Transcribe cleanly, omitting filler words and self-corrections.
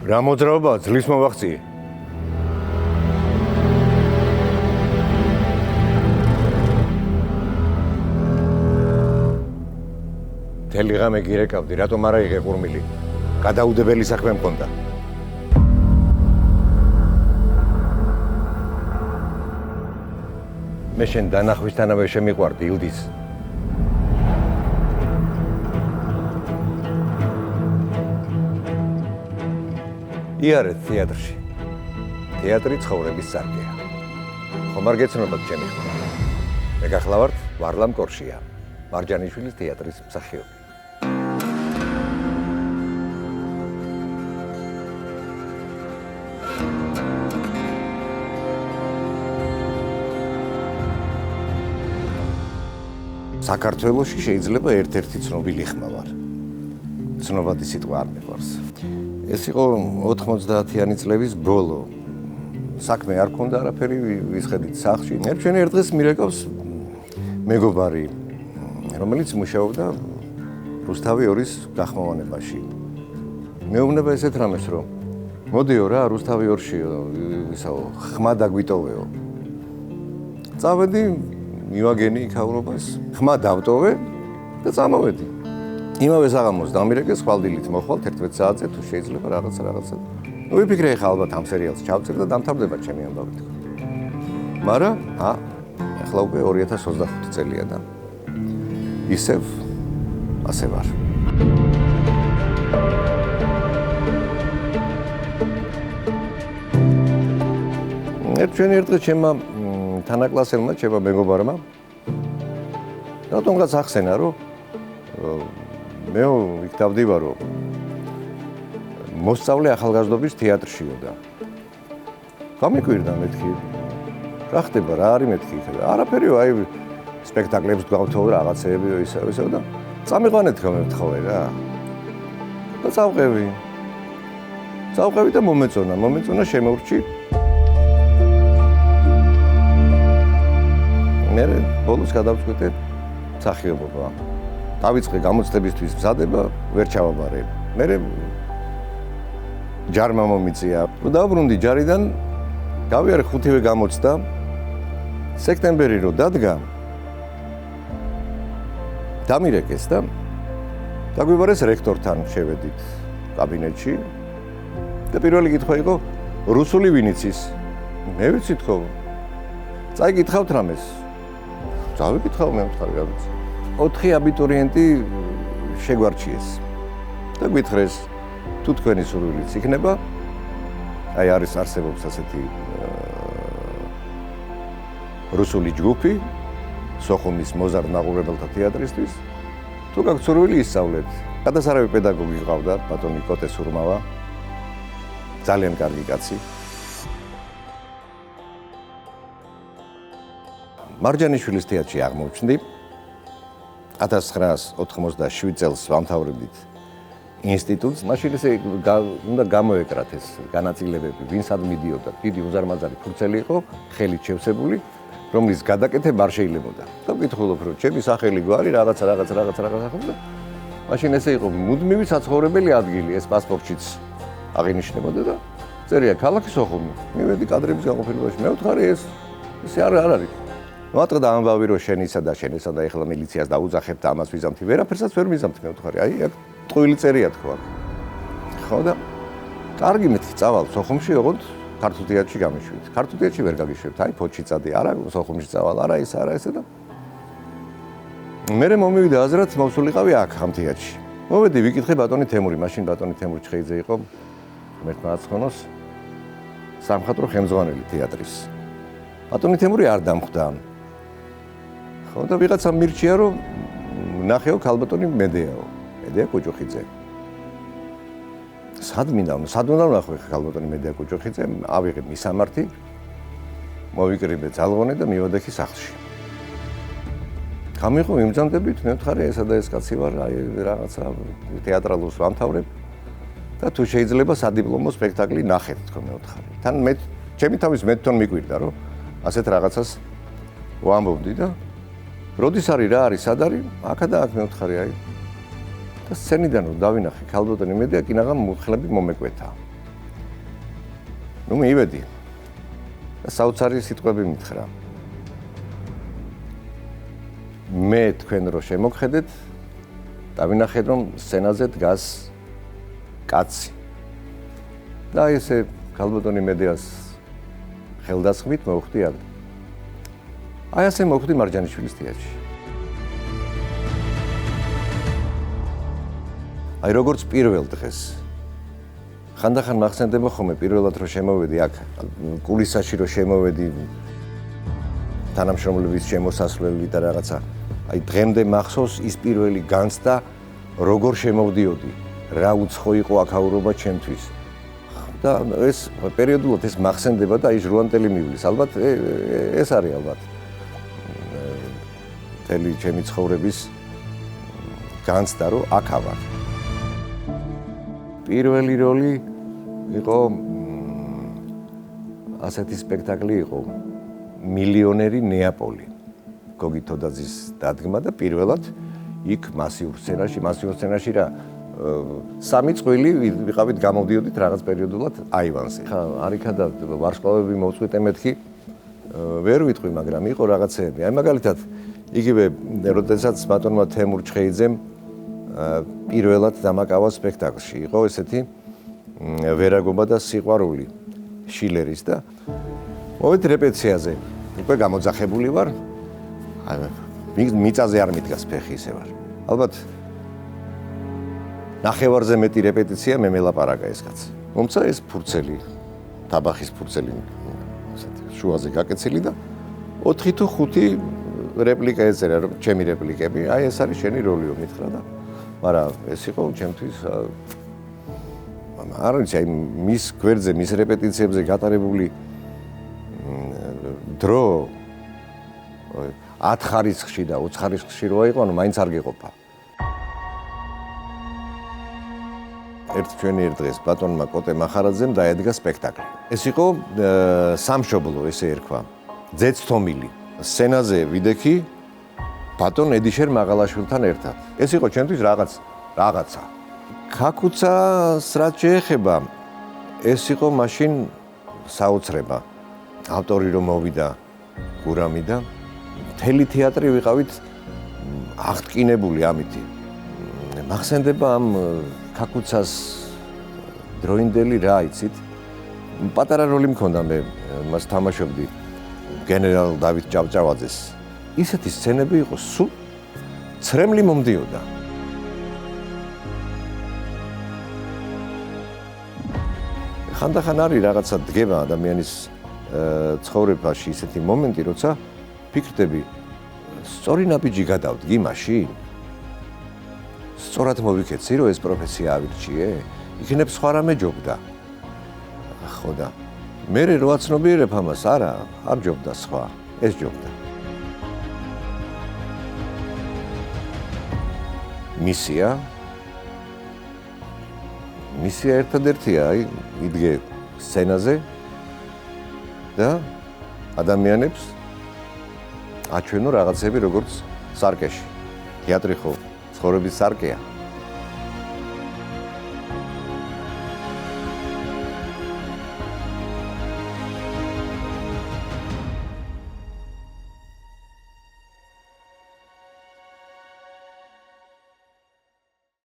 რა მოძრაობაა ძლის მოვახციე. მთელი ღამე გირეკავდი, რატომ არ აიღე ყურმილი? გადაუდებელი საქმე მქონდა. მე შენ დანახვისთანავე შემიყვარდი, ილდის. იარეთ თეატრში. თეატრი ცხოვრების სარგეა. ხომ არ გეცნობათ ჩემი ხმა? მე გახლავართ ვარლამ კორშია, მარჯანიშვილის თეატრის მსახიობი. საქართველოში შეიძლება ერთ-ერთი ცნობილი ხმა ვარ. ცნობადი სიტყვა არ მიყვარს. ეს იყო 90-იანი წლების ბოლო. საქმე არ ქონდა არაფერი, ვისხედით სახლში. მე ერთ დღეს მირეკავს მეგობარი, რომელიც მუშაობდა რუსთავი 2-ის გახმოვანებაში. მეუბნება ესეთ რამეს, რომ მოდიო რა, რუსთავი 2-შიო, ისაო, ხმა დაგვიტოვეო. წავედი მივაგენი იქაურობას, ხმა დავტოვე და წამოვედი. იმავე საღამოს დამირეკე, ხვალდილით მოხვალ 11 საათზე თუ შეიძლება რაღაცა. ნუ ვიფიქრე ხა ალბათ ამ სერიალს ჩავწერ და დამთავრდება ჩემი ამბავი. მაგრამ ახლა უკვე 2025 წელია და ისევ ასე ვარ. ერთ დღეს ჩემმა თანაკლასელმა, ჩემმა მეგობარმა რატომღაც ახსენა, რომ მე იქ დავდივარო მოსწავლე ახალგაზრდობის თეატრშიო და გამიკვირდა მეთქი რა ხდება, რა არის მეთქი იქ არაფერიო, აი სპექტაკლებს გავთოვ რაღაცეებიო ისევ და წამიყვანეთ გამეთხოვე რა და წავყევი და მომეწონა შემოვრჩი. მე ბოლოს გადავწყვიტე მსახიობობა. დავიწყე გამოცდებისთვის მზადება, ვერ ჩავაბარე. მე ჯარმა მომიწია. დავბრუნდი ჯარიდან, გავიარე 5-ვე გამოცდა. სექტემბერი რო დადგა, დამირეკეს და დაგვიბარეს რექტორთან შევედით კაბინეტში. და პირველი კითხვა იყო, რუსული ვინ იცის? მე ვიცი თქო. წაიკითხავთ რამეს? წავიკითხავ, მე ვთხარი რა ვიცი. 4 აბიტურიენტი შეგვარჩიეს და გვითხრეს თუ თქვენი სურვილიც იქნება, აი არსებობს ასეთი რუსული ჯგუფი სოხუმის მოზარდ მაყურებელთა თეატრისთვის, თუ გაქვთ სურვილი ისწავლეთ. გადასარავი პედაგოგი გყავდა, ბატონი კოტე სურმავა, ძალიან კარგი კაცი. მარჯანიშვილის თეატრში აღმოჩნდი. 1987 წელს ვამთავრებდით ინსტიტუტს. მაშინ ესე უნდა გამოეკრათ ეს განაწილებები, ვინც არ მიდიოდა. დიდი უზარმაზარი ფურცელი იყო, ხელით შევსებული, რომლის გადაკეთება არ შეიძლებოდა. და ვკითხულობ, რომ ჩემი სახელი გვარი რაღაცა ხომ და მაშინ ესე იყო მუდმივი საცხოვრებელი ადგილი, ეს პასპორტშიც აღინიშნებოდა და წერია ქალაქი სოხუმი. მივედი კადრების გაყოფილებაში, მე ვთხარი ეს არ არის. მათყდა ამბავი რომ შენისა და ეხლა მილიციას დაუძახებთ და ამას ვიზამთი, ვერაფერსაც ვერ ვიზამთი, მე ვთხარი, აი აქ ტყუილი წერია თქო აქ. ხო და კარგი მეთქი წავალ სოხუმში, ოღონდ ქართულ თეატრში გამიშვით. ქართულ თეატრში ვერ გაგიშვებთ, აი ფოჩი წადი, არა სოხუმში წავალ, არა ესე და მე მომივიდა აზრად მოვსულიყავი აქ ამ თეატრში. მოვედი ვიკითხე ბატონი თემური, მაშინ ბატონი თემური ჩხეიძე იყო მერტმარცხონოს სამხატვრო ხელმძღვანელი თეატრის. ბატონი თემური არ დამხვდა. ხო და ვიღაცა მირჩია რომ ნახეო ქალბატონი მედეაო. მედეა კოჯოხიძე. სად უნდა ვნახო ქალბატონი მედეა კოჯოხიძე, ავიღე მისამართი, მოვიკრიბე ძალღონე და მივადექი სახლში. გამიყო იმძამდებით, მე ვთხარი ესა და ეს კაცი ვარ, აი რაღაცა თეატრალურს ვამთავრებ და თუ შეიძლება სადიპლომო სპექტაკლი ნახეთ, თქო მე ვთხარი. თან მე ჩემი თავის მეთქონ მიკვირდა რომ ასეთ რაღაცას ვამბობდი და როდის არის რა არის სად არის აქა და აქ მე ვთხარი აი და სცენიდან რომ დავინახე ქალბატონი მედეა კინაღამ მუხლები მომეკვეთა ნუ მივედი და საოცარი სიტყვები მითხრა. მე თქვენ რო შემოგხედეთ და ვინახეთ რომ სცენაზე დგას კაცი. და ესე ქალბატონი მედეას ხელდასხმით მოვხდი აქ. აი ასე მოვხდი მარჯანიშვილის თეატრში. აი როგორც პირველ დღეს ხანდახან მახსენდება ხოლმე პირველად რომ შემოვედი აქ კულისაში რომ შემოვედი თანამშრომლების შემოსასვლელი და რაღაცა აი დღემდე მახსოვს ის პირველი განცდა როგორ შემოვდიოდი რა უცხო იყო აქაურობა ჩემთვის და ეს პერიოდულად ეს მახსენდება და აი ჟრუანტელი მივლის ალბათ ეს არის ალბათ მთელი ჩემი ცხოვრების განცდა რომ აქ ავარ პირველი როლი იყო ასეთი სპექტაკლი იყო მილიონერი ნეაპოლი გოგი თოდაძის დადგმა და პირველად იქ მასიურ სცენაში რა სამი წყვილი ვიყავით გამოვდიოდით რაღაც პერიოდულად აივანზე. ხა არიქა და ვარსკვლავები მოვწვიტე მეთქი ვერ ვიტყვი, მაგრამ იყო რაღაცეები. აი მაგალითად იგივე როდესაც ბატონმა თემურ ჩხეიძემ პირველად დამაკავა სპექტაკლში იყო ესეთი ვერაგობა და სიყვარული შილერის და მოვედი რეპეტიციაზე. უკვე გამოძახებული ვარ. აი მიწაზე არ მიდგას ფეხი ისე ვარ. ალბათ ნახევარზე მეტი რეპეტიცია მე მელაპარაკა ეს კაცი. მომცა ეს ფურცელი, ტაბახის ფურცელი ესეთი შუაზე გაკეცილი და 4 თუ 5 რეპლიკა ეწერა რომ ჩემი რეპლიკები. აი ეს არის შენი როლიო მითხრა და მაგრამ ეს იყო ჩემთვის არ ვიცი აი მის გვერდზე მის რეპეტიციებზე გატარებული დრო 10 ხარისხში და 20 ხარისხში როა იყო, ანუ მაინც არ გეყოფა. ერთ დღეს ბატონმა კოტე მახარაძემ დაედგა სპექტაკლი. ეს იყო სამშობლო, ესე ერქვა. ძეცთომილი. სცენაზე ვიდექი ბატონ ედიშერ მაღალაშვილთან ერთად. ეს იყო ჩემთვის რაღაცა. ქაქუცას რაც შეეხება, ეს იყო მაშინ საოცრება. ავტორი რომ მოვიდა გურამი და მთელი თეატრი ვიყავით აღტკინებული ამითი. მახსენდება ამ ქაქუცას დროინდელი რა იცით? პატარა როლი მქონდა მე მას თამაშობდი გენერალ დავით ჭავჭავაძეს. ისეთი სცენები იყო სულ ცრემლი მომდიოდა. ხანდახან არის რაღაცა დგება ადამიანის ცხოვრებაში ისეთი მომენტი, როცა ფიქრდები, სწორი ნაბიჯი გადავდგი მაშინ? სწორად მოვიქეცი, რომ ეს პროფესია ავირჩიე? იქნებ სხვა რამე ჯობდა. ხო და მე რო აცნობიერებ ამას, არ ჯობდა სხვა, ეს ჯობდა. მისია ერთადერთია, აი, იდგე სცენაზე და ადამიანებს აჩვენო რაღაცები როგორც სარკეში. თეატრი ხო ცხოვრების სარკეა.